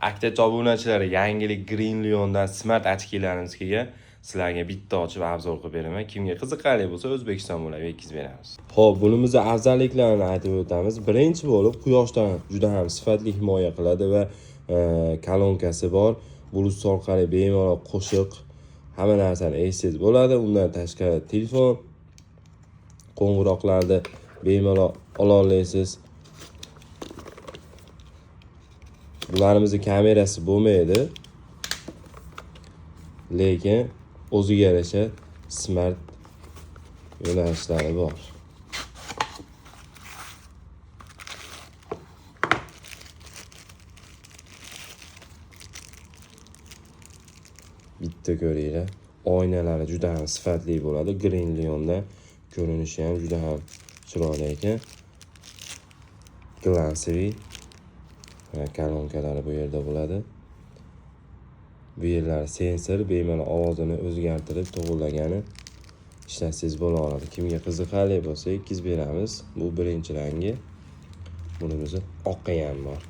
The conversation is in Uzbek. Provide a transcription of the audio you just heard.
Aktet obunachilar, yangilik Green Leondan smart ochkilarimiz kelgan. Sizlarga bitta ochib obzor qilib beraman. Kimga qiziqarli bo'lsa O'zbekiston bo'ylab yetkazib beramiz. Xo'p, bunimizning afzalliklarini aytib o'tamiz. Birinchi bo'lib, quyoshdan juda ham sifatli himoya qiladi va kolonkasi bor. Bluetooth orqali bemalol qo'shiq, hamma narsani eshitsangiz bo'ladi. Undan tashqari telefon qo'ng'iroqlarni bemalol ola olasiz. Bularimizni kamerasi bo'lmaydi, lekin o'ziga yarasha smart yo'nalishlari bor. Bitta ko'ringlar, oynalari juda ham sifatli bo'ladi. Green Leonda ko'rinishi ham juda ham chiroyli ekan. Glansiy kolonkalari bu yerda bo'ladi. Bu yerlar sensor, bemalol ovozini o'zgartirib to'g'rilagani ishlatsangiz bo'laveradi. Kimga qiziqarli bo'lsa yetkazib beramiz. Bu birinchi rangi. Bunimizni oqqi ham bor.